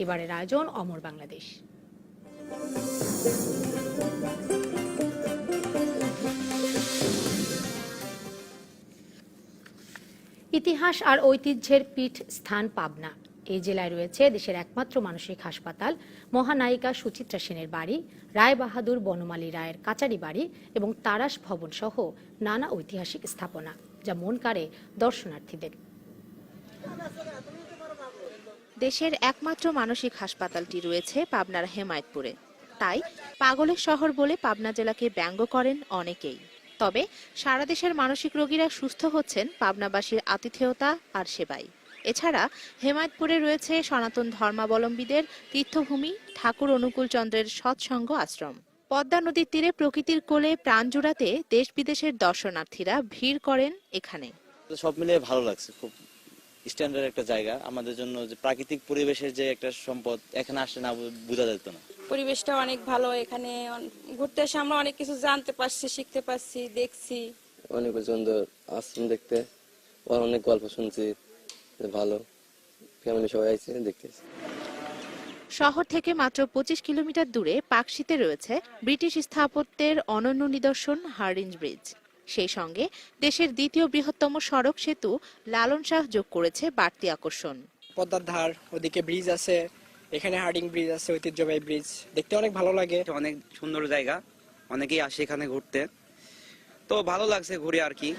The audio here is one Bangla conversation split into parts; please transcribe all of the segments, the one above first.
এবারের আয়োজন অমর বাংলাদেশ। ইতিহাস আর ঐতিহ্যের পীঠ স্থান পাবনা। এই জেলায় রয়েছে দেশের একমাত্র মানসিক হাসপাতাল, মহানায়িকা সুচিত্রা সেনের বাড়ি, রায় বাহাদুর বনমালী রায়ের কাচারি বাড়ি এবং তারাস ভবন সহ নানা ঐতিহাসিক স্থাপনা, যা মন কাড়ে দর্শনার্থীদের। দেশের একমাত্র মানসিক হাসপাতালটি রয়েছে পাবনার হেমায়েতপুরে। তাই পাগলের শহর বলে পাবনা জেলাকে ব্যঙ্গ করেন অনেকেই। তবে সারা দেশের মানসিক রোগীরা সুস্থ হচ্ছেন পাবনাবাসীর আতিথেয়তা আর সেবায়। এছাড়া হেমায়েতপুরে রয়েছে সনাতন ধর্মাবলম্বীদের তীর্থভূমি ঠাকুর অনুকূল চন্দ্রের সৎসঙ্গ আশ্রম। পদ্মা নদীর তীরে প্রকৃতির কোলে প্রাণ জোড়াতে দেশ বিদেশের দর্শনার্থীরা ভিড় করেন এখানে। সব মিলিয়ে ভালো লাগছে, খুব স্ট্যান্ডার্ড একটা জায়গা আমাদের জন্য। যে প্রাকৃতিক পরিবেশের যে একটা সম্পদ, এখানে আসলে না বোঝা যেত না। পরিবেশটা অনেক ভালো, এখানে ঘুরতে এসে আমরা অনেক কিছু জানতে পারছি, শিখতে পারছি, দেখছি। অনেক সুন্দর আশ্রম দেখতে, অনেক গল্প শুনছি, ভালো ফ্যামিলি সবাই আইছে দেখতেছি। শহর থেকে মাত্র 25 কিলোমিটার দূরে পাকশীতে রয়েছে ব্রিটিশ স্থাপত্যের অনন্য নিদর্শন হার্ডিঞ্জ ব্রিজ। সেই সঙ্গে দেশের দ্বিতীয় বৃহত্তম সড়ক সেতু লালন শাহ যোগ করেছে বাড়তি আকর্ষণ। পদ্মার ধার, ওদিকে ব্রিজ আছে, এখানে হার্ডিং ব্রিজ আছে, ঐতিহ্যবাহী ব্রিজ, দেখতে অনেক ভালো লাগে। অনেক সুন্দর জায়গা, অনেকেই আসে এখানে ঘুরতে, তো ভালো লাগছে ঘুরে আর কি।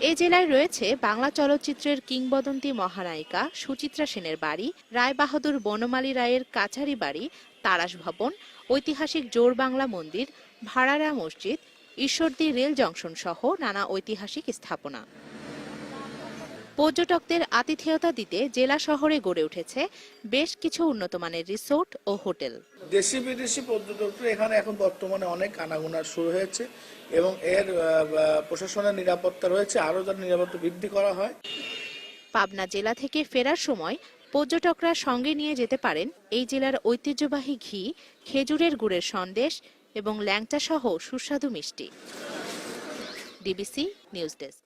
এই জেলায় রয়েছে বাংলা চলচ্চিত্রের কিংবদন্তি মহানায়িকা সুচিত্রা সেনের বাড়ি, রায় বাহাদুর বনমালী রায়ের কাছারি বাড়ি, তারাস ভবন, ঐতিহাসিক জোর বাংলা মন্দির, ভাড়ারা মসজিদ, ঈশ্বরদী রেল জংশন সহ নানা ঐতিহাসিক স্থাপনা। পর্যটকদের আতিথেয়তা দিতে জেলা শহরে গড়ে উঠেছে বেশ কিছু উন্নতমানের রিসোর্ট ও হোটেল। দেশি বিদেশি পর্যটকরা এখানে এখন বর্তমানে অনেক আনাগোনা শুরু হয়েছে এবং এর প্রশাসনের নিরাপত্তা রয়েছে, আরো যেন নিরাপত্তা বৃদ্ধি করা হয়। পাবনা জেলা থেকে ফেরার সময় পর্যটকরা সঙ্গে নিয়ে যেতে পারেন এই জেলার ঐতিহ্যবাহী ঘি, খেজুরের গুড়ের সন্দেশ এবং ল্যাংচা সহ সুস্বাদু মিষ্টি। DBC news desk.